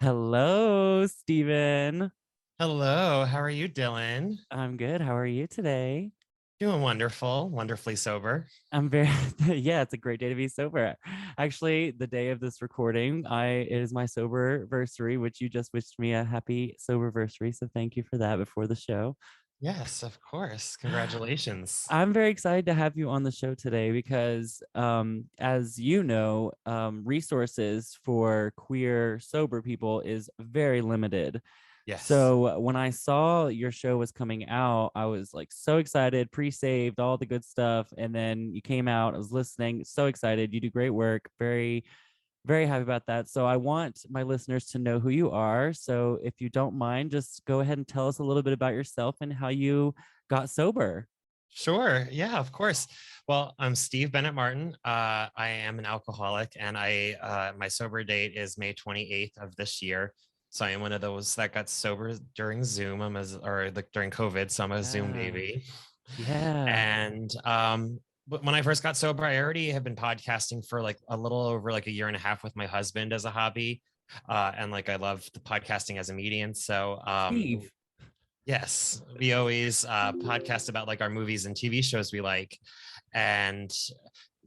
Hello, Stephen. Hello, how are you, Dylan? I'm good. How are you today? Doing wonderful, wonderfully sober. I'm very, yeah, it's a great day to be sober. Actually, the day of this recording, it is my sober versary, which you just wished me a happy sober versary. So thank you for that before the show. Yes, of course. Congratulations. I'm very excited to have you on the show today because, as you know, resources for queer sober people is very limited. Yes. So when I saw your show was coming out, I was like so excited, pre-saved all the good stuff, and then you came out. I was listening, so excited. You do great work. Very, very happy about that. So I want my listeners to know who you are. So if you don't mind, just go ahead and tell us a little bit about yourself and how you got sober. Sure. Yeah, of course. Well, I'm Steve Bennet-Martin. I am an alcoholic, and I my sober date is May 28th of this year. So I am one of those that got sober during Zoom. Or like during COVID, so I'm a Zoom Yeah. baby. Yeah. And but when I first got sober, I already have been podcasting for like a little over like a year and a half with my husband as a hobby. And like I love the podcasting as a medium. So Steve. yes, we always podcast about like our movies and TV shows we like. And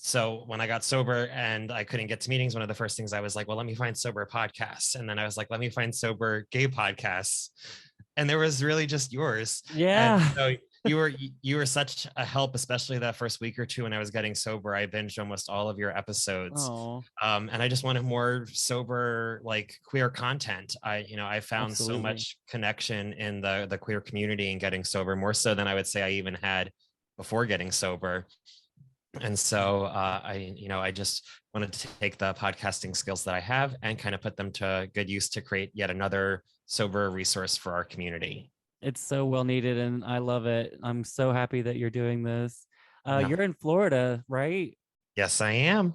so when I got sober and I couldn't get to meetings, one of the first things I was like, well, let me find sober podcasts. And then I was like, let me find sober gay podcasts. And there was really just yours. And Yeah. so you were such a help, especially that first week or two when I was getting sober. I binged almost all of your episodes. Oh, And I just wanted more sober, like queer content. I found so absolutely. much connection in the queer community and getting sober, more so than I would say I even had before getting sober. And so I just wanted to take the podcasting skills that I have and kind of put them to good use to create yet another sober resource for our community. It's so well needed and I love it. I'm so happy that you're doing this. Yeah. You're in Florida, right? Yes, I am.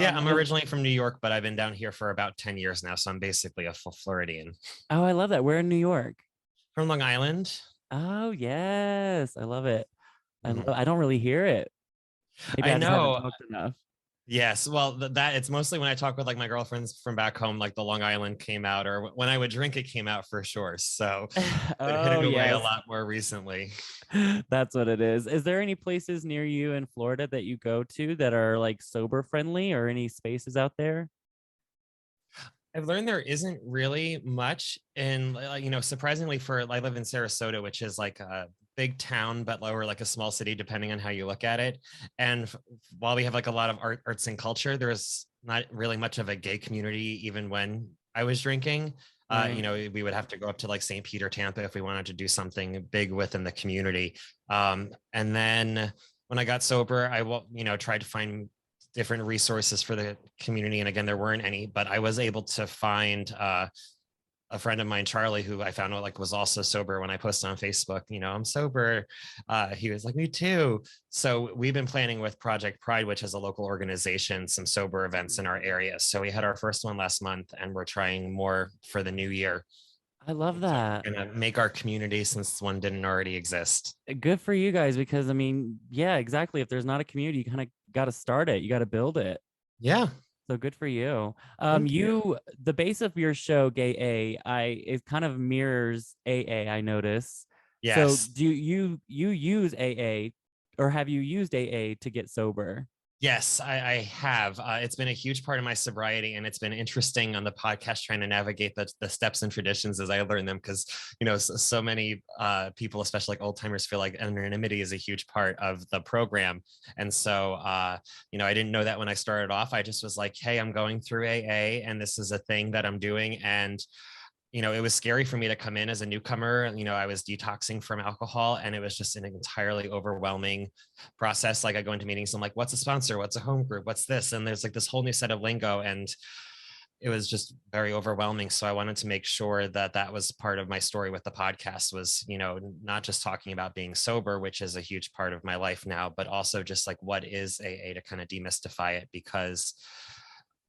Yeah, I'm Is originally from New York, but I've been down here for about 10 years now. So I'm basically a full Floridian. Oh, I love that. We're in New York. From Long Island. Oh, yes. I love it. Mhm. I don't really hear it. Maybe I I just haven't know. talked enough. Yes, well, that it's mostly when I talk with like my girlfriends from back home, like the Long Island came out, or when I would drink, it came out for sure. So been Oh, hitting away a yes. lot more recently. That's what it is. Is there any places near you in Florida that you go to that are like sober friendly or any spaces out there? I've learned there isn't really much in, surprisingly for, I live in Sarasota, which is like a big town, but lower like a small city, depending on how you look at it. And while we have like a lot of arts and culture, there's not really much of a gay community, even when I was drinking. Right. We would have to go up to like St. Peter, Tampa if we wanted to do something big within the community. And then when I got sober, tried to find different resources for the community. And again, there weren't any, but I was able to find a friend of mine, Charlie, who I found out like was also sober. When I posted on Facebook, I'm sober. He was like, me too. So we've been planning with Project Pride, which is a local organization, some sober events in our area. So we had our first one last month and we're trying more for the new year. I love So that. we're going to make our community, since one didn't already exist. Good for you guys because I mean, yeah, exactly. If there's not a community, you kind of got to start it. You got to build it. Yeah. So good for you. Thank you. The base of your show, gA.y, it kind of mirrors AA, I notice. So Yes. do you use AA or have you used AA to get sober? Yes, I have. It's been a huge part of my sobriety, and it's been interesting on the podcast trying to navigate the steps and traditions as I learn them. Because so many people, especially like old timers, feel like anonymity is a huge part of the program, and so I didn't know that when I started off. I just was like, "Hey, I'm going through AA, and this is a thing that I'm doing," and it was scary for me to come in as a newcomer. I was detoxing from alcohol, and it was just an entirely overwhelming process. Like I go into meetings, I'm like, what's a sponsor? What's a home group? What's this? And there's like this whole new set of lingo. And it was just very overwhelming. So I wanted to make sure that that was part of my story with the podcast was, not just talking about being sober, which is a huge part of my life now, but also just like, what is AA, to kind of demystify it, because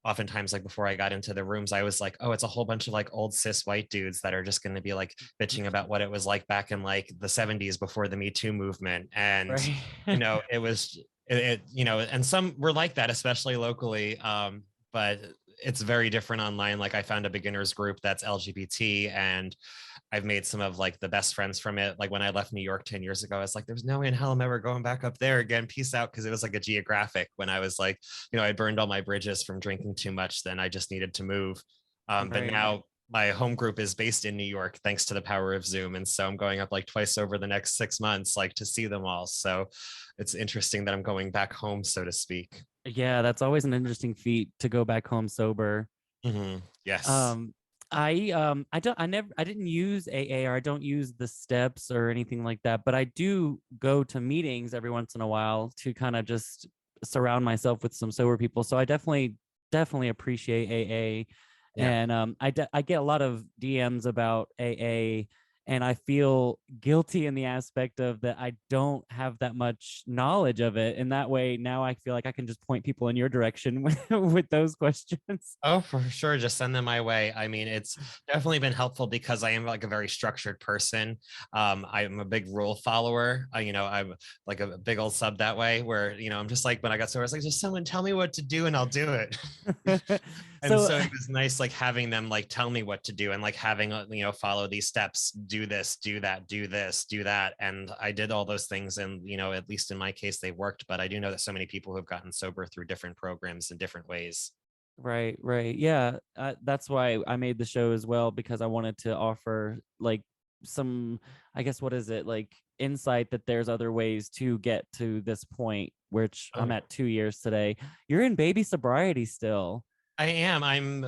oftentimes like before I got into the rooms, I was like, oh, it's a whole bunch of like old cis white dudes that are just going to be like bitching about what it was like back in like the 70s before the Me Too movement. And Right. it was and some were like that, especially locally. But it's very different online. Like I found a beginners group that's LGBT, and I've made some of like the best friends from it. Like when I left New York 10 years ago, I was like, there's no way in hell I'm ever going back up there again. Peace out. Cause it was like a geographic when I was like, I burned all my bridges from drinking too much. Then I just needed to move. But Right. now my home group is based in New York, thanks to the power of Zoom. And so I'm going up like twice over the next 6 months, like to see them all. So it's interesting that I'm going back home, so to speak. Yeah, that's always an interesting feat to go back home sober. Yes. Um, I didn't use AA, or I don't use the steps or anything like that, but I do go to meetings every once in a while to kind of just surround myself with some sober people. So I definitely appreciate AA. Yeah. And I get a lot of DMs about AA, and I feel guilty in the aspect of that I don't have that much knowledge of it. And that way now I feel like I can just point people in your direction with those questions. Oh, for sure. Just send them my way. I mean, it's definitely been helpful because I am like a very structured person. I'm a big rule follower. I'm like a big old sub that way where, I'm just like, when I got sober, I was like, just someone tell me what to do and I'll do it. And So so it was nice, like having them like tell me what to do and like having, follow these steps, do this, do that, do this, do that. And I did all those things. And, at least in my case, they worked. But I do know that so many people who have gotten sober through different programs in different ways. right. Yeah, that's why I made the show as well, because I wanted to offer like some, I guess, what is it, like insight that there's other ways to get to this point, which I'm Oh, at 2 years today. You're in baby sobriety still. I am. I'm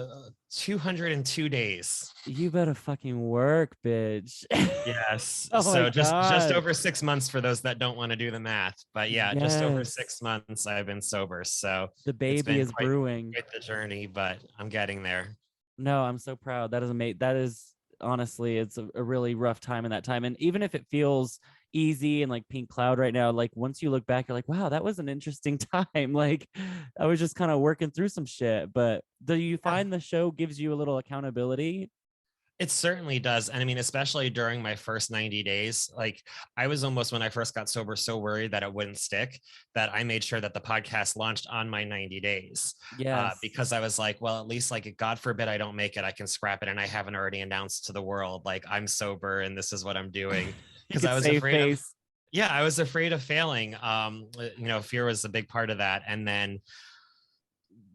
202 days. You better fucking work, bitch. Yes. Oh my So just God. over 6 months for those that don't want to do the math. But yeah, just over Yes. 6 months I've been sober. So The it's baby been is brewing. quite the journey, but I'm getting there. No, I'm so proud. That is amazing. That is, honestly, it's a really rough time in that time. And even if it feels easy and like pink cloud right now, like once you look back, you're like, wow, that was an interesting time. Like I was just kind of working through some shit. But do you Yeah. find the show gives you a little accountability? It certainly does. And I mean, especially during my first 90 days, like I was almost, when I first got sober, so worried that it wouldn't stick that I made sure that the podcast launched on my 90 days, Yes. because I was like, well, at least like, God forbid I don't make it, I can scrap it. And I haven't already announced to the world, like I'm sober and this is what I'm doing. You Because I could was save afraid of, face. yeah, I was afraid of failing. Fear was a big part of that. And then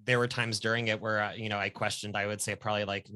there were times during it where, I questioned, I would say probably like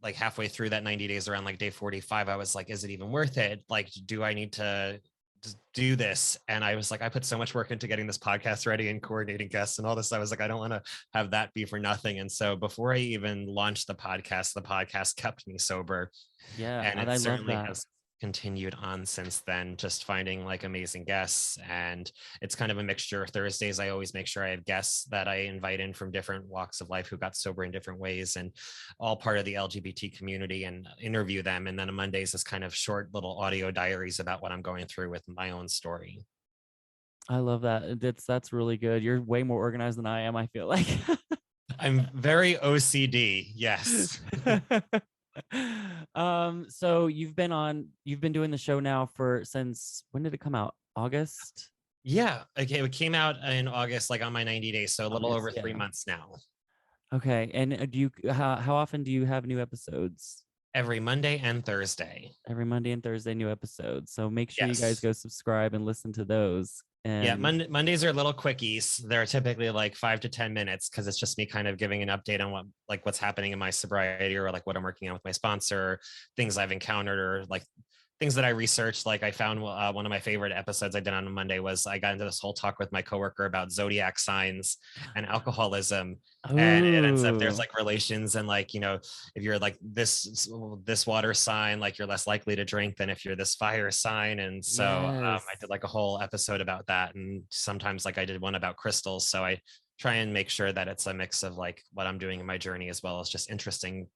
like halfway through that 90 days, around like day 45, I was like, is it even worth it? Like, do I need to just do this? And I was like, I put so much work into getting this podcast ready and coordinating guests and all this. I was like, I don't want to have that be for nothing. And so before I even launched the podcast kept me sober. Yeah, And and it I love certainly that. has continued on since then, just finding like amazing guests. And it's kind of a mixture. Thursdays, I always make sure I have guests that I invite in from different walks of life who got sober in different ways and all part of the LGBT community, and interview them. And then on Mondays is kind of short little audio diaries about what I'm going through with my own story. I love that. That's really good. You're way more organized than I am, I feel like. I'm very OCD. Yes. So you've been doing the show now for, since when did it come out? August? Yeah. Okay. It came out in August, like on my 90 days. So a little August, over three yeah. months now. Okay. And how often do you have new episodes? Every Monday and Thursday. Every Monday and Thursday, new episodes. So make sure you guys Yes. go subscribe and listen to those. Yeah, And Mondays are little quickies. They're typically like 5 to 10 minutes because it's just me kind of giving an update on what's happening in my sobriety, or like what I'm working on with my sponsor, things I've encountered, or like things that I researched. Like I found one of my favorite episodes I did on a Monday was I got into this whole talk with my coworker about zodiac signs and alcoholism. And it ends up there's oh, like relations, and like, if you're like this water sign, like you're less likely to drink than if you're this fire sign. And so yes. I did like a whole episode about that. And sometimes like I did one about crystals. So I try and make sure that it's a mix of like what I'm doing in my journey, as well as just interesting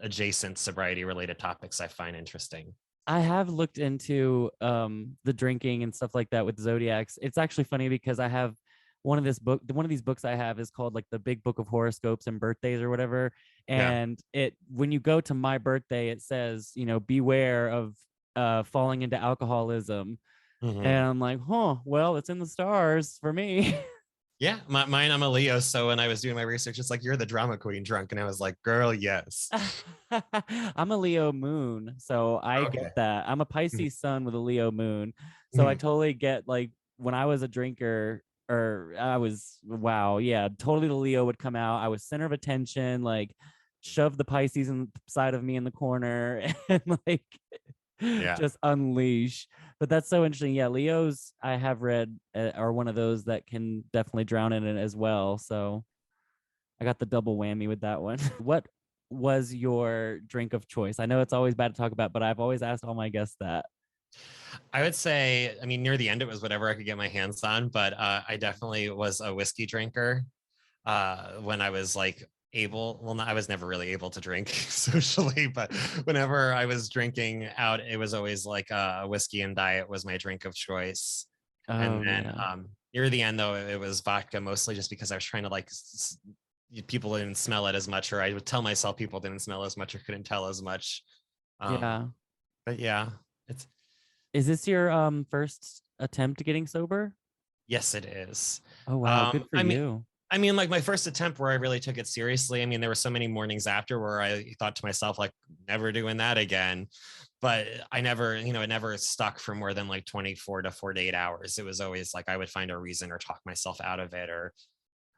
adjacent sobriety related topics I find interesting. I have looked into the drinking and stuff like that with zodiacs. It's actually funny because I have one of these books I have is called like the Big Book of Horoscopes and Birthdays or whatever. Yeah. And it, when you go to my birthday, it says, beware of falling into alcoholism. Hmm. And I'm like, huh, well, it's in the stars for me. Yeah, mine, I'm a Leo. So when I was doing my research, it's like, you're the drama queen drunk. And I was like, girl, yes. I'm a Leo moon, so I get Okay. that. I'm a Pisces sun with a Leo moon. So I Mhm. totally get like when I was a drinker or I was wow, yeah, totally the Leo would come out. I was center of attention, like shove the Pisces inside of me in the corner and like Yeah. just unleash. But that's so interesting. Yeah, Leos I have read are one of those that can definitely drown in it as well. So I got the double whammy with that one. What was your drink of choice? I know it's always bad to talk about, but I've always asked all my guests that. I would say, I mean, near the end, it was whatever I could get my hands on, but I definitely was a whiskey drinker when I was like able. Well, I was never really able to drink socially, but whenever I was drinking out, it was always like whiskey and diet was my drink of choice. And Oh then yeah. near the end, though, it was vodka mostly just because I was trying to like people didn't smell it as much, or I would tell myself people didn't smell as much or couldn't tell as much. Um, Yeah. but yeah, it's Is this your first attempt getting sober? yes, it is. Oh wow, Um, good for I mean, you. I mean, like my first attempt where I really took it seriously. I mean, there were so many mornings after where I thought to myself, like, never doing that again. But I never, it never stuck for more than like 24 to 48 hours. It was always like I would find a reason or talk myself out of it, or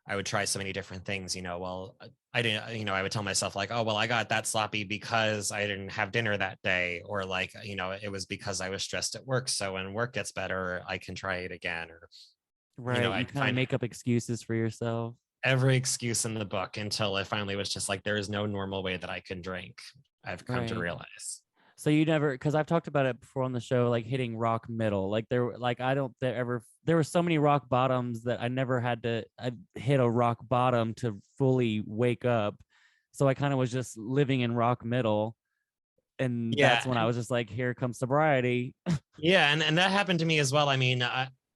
I would try so many different things, well, I didn't, I would tell myself like, oh, well, I got that sloppy because I didn't have dinner that day. Or like, it was because I was stressed at work. So when work gets better, I can try it again. Or, Right. You I'd kind of find make up excuses for yourself. every excuse in the book until it finally was just like, there is no normal way that I can drink. I've come to Right. realize. So you never, because I've talked about it before on the show, like hitting rock middle. Like like I don't there ever, there were so many rock bottoms that I never had to I hit a rock bottom to fully wake up. So I kind of was just living in rock middle, and that's Yeah. when I was just like, here comes sobriety. Yeah, and that happened to me as well. I mean,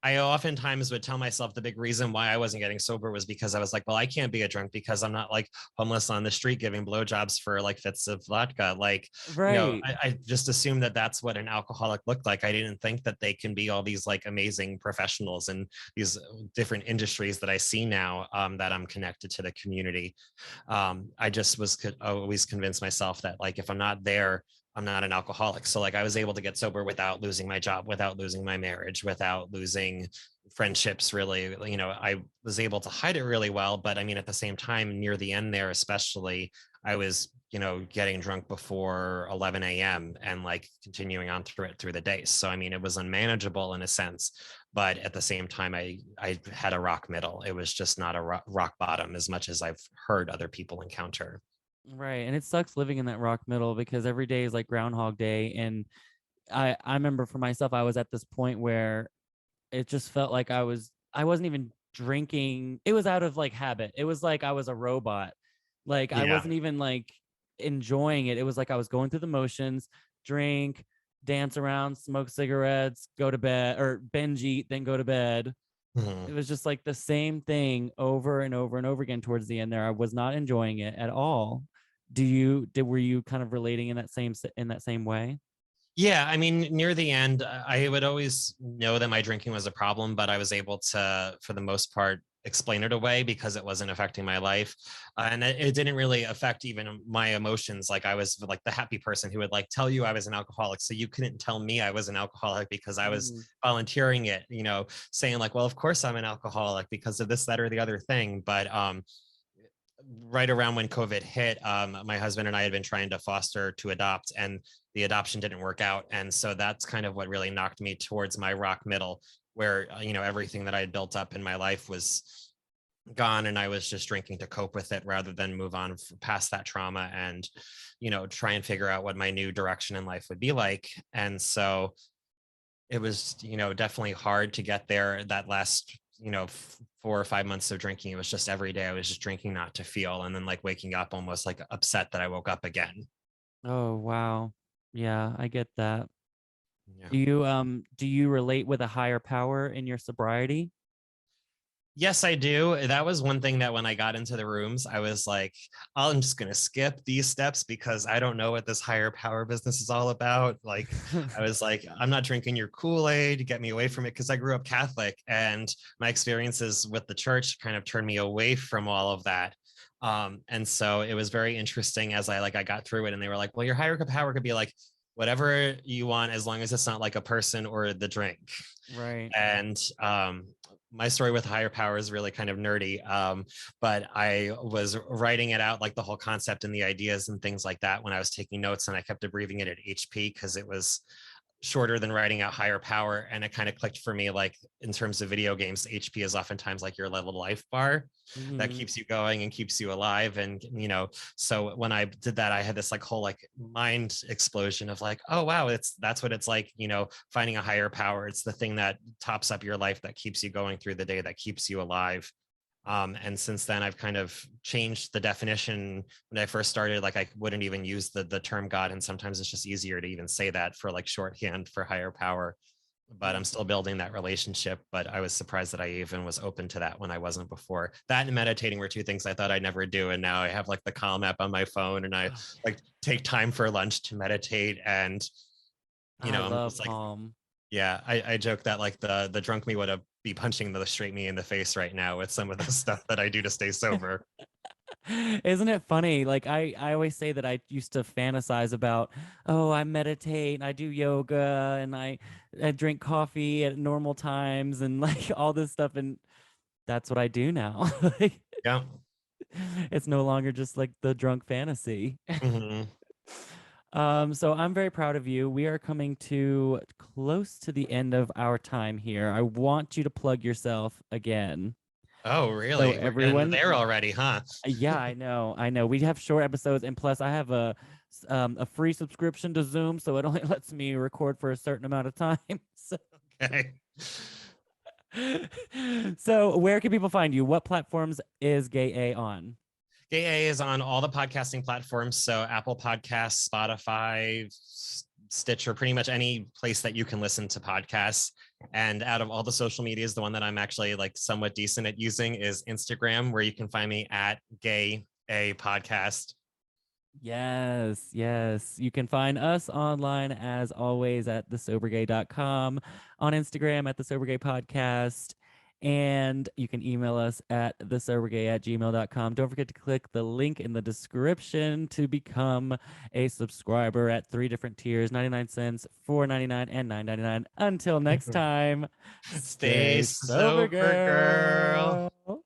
I oftentimes would tell myself the big reason why I wasn't getting sober was because I was like, well, I can't be a drunk because I'm not like homeless on the street giving blowjobs for like fits of vodka. Like, Right. I just assumed that that's what an alcoholic looked like. I didn't think that they can be all these like amazing professionals and these different industries that I see now, that I'm connected to the community. I just was always convinced myself that like if I'm not there, I'm not an alcoholic. So like I was able to get sober without losing my job, without losing my marriage, without losing friendships really. I was able to hide it really well, but I mean at the same time near the end there especially, I was, getting drunk before 11 a.m. and like continuing on through it through the day. So I mean it was unmanageable in a sense, but at the same time I had a rock middle. It was just not a rock bottom as much as I've heard other people encounter. Right. And it sucks living in that rock middle because every day is like Groundhog Day. And I remember for myself, I was at this point where it just felt like I wasn't even drinking. It was out of like habit. It was like I was a robot. Like I Yeah. wasn't even like enjoying it. It was like I was going through the motions, drink, dance around, smoke cigarettes, go to bed, or binge eat, then go to bed. It Mhm. was just like the same thing over and over and over again towards the end there. I was not enjoying it at all. Were you kind of relating in that same way? Yeah, I mean, near the end, I would always know that my drinking was a problem, but I was able to, for the most part, explain it away because it wasn't affecting my life, and it didn't really affect even my emotions. Like I was like the happy person who would like tell you I was an alcoholic, so you couldn't tell me I was an alcoholic because I was Mm, volunteering it. Saying like, well, of course I'm an alcoholic because of this, that, or the other thing. But right around when COVID hit, my husband and I had been trying to foster to adopt, and the adoption didn't work out. And so that's kind of what really knocked me towards my rock middle, where, everything that I had built up in my life was gone. And I was just drinking to cope with it rather than move on past that trauma and, try and figure out what my new direction in life would be like. And so it was, definitely hard to get there that last, 4 or 5 months of drinking. It was just every day I was just drinking not to feel, and then like waking up almost like upset that I woke up again. oh wow. Yeah, I get that. Yeah. Do you relate with a higher power in your sobriety? Yes, I do. That was one thing that when I got into the rooms, I was like, I'm just going to skip these steps because I don't know what this higher power business is all about. Like, I was like, I'm not drinking your Kool-Aid, get me away from it, because I grew up Catholic and my experiences with the church kind of turned me away from all of that. And so it was very interesting as I got through it, and they were like, well, your higher power could be like whatever you want as long as it's not like a person or the drink. Right. And my story with higher power is really kind of nerdy, but I was writing it out, like the whole concept and the ideas and things like that, when I was taking notes, and I kept abbreviating it at HP because it was shorter than writing out higher power. And it kind of clicked for me, like in terms of video games, HP is oftentimes like your level life bar that Mhm. keeps you going and keeps you alive. And so when I did that, I had this like whole like mind explosion of like, oh wow, that's what it's like, finding a higher power. It's the thing that tops up your life, that keeps you going through the day, that keeps you alive. And since then, I've kind of changed the definition. When I first started, like I wouldn't even use the term God, and sometimes it's just easier to even say that for like shorthand for higher power. But I'm Mm. still building that relationship. But I was surprised that I even was open to that when I wasn't before. That and meditating were two things I thought I'd never do, and now I have like the Calm app on my phone, and I Oh, like take time for lunch to meditate. And I I'm love just like, Calm. yeah, I joke that like the drunk me would have be punching the straight me in the face right now with some of the stuff that I do to stay sober. Isn't it funny? Like I always say that I used to fantasize about, oh, I meditate and I do yoga and I drink coffee at normal times and like all this stuff, and that's what I do now. Like, Yeah. it's no longer just like the drunk fantasy. Hmm. So I'm very proud of you. We are coming to close to the end of our time here. I want you to plug yourself again. Oh, So really? We're getting everyone, there already, huh? yeah, I know, I know. We have short episodes, and plus I have a free subscription to Zoom, so it only lets me record for a certain amount of time. So, Okay. so where can people find you? What platforms is gA on? gA is on all the podcasting platforms. So Apple Podcasts, Spotify, Stitcher, pretty much any place that you can listen to podcasts. And out of all the social medias, the one that I'm actually like somewhat decent at using is Instagram, where you can find me at gA podcast. Yes, yes. You can find us online as always at thesobergay.com, on Instagram at the Sober Podcast, and you can email us at thesobergay@gmail.com. Don't forget to click the link in the description to become a subscriber at 3 different tiers: 99 cents, 4.99, and 9.99. Until next time, Stay stay sober, sober, girl. girl.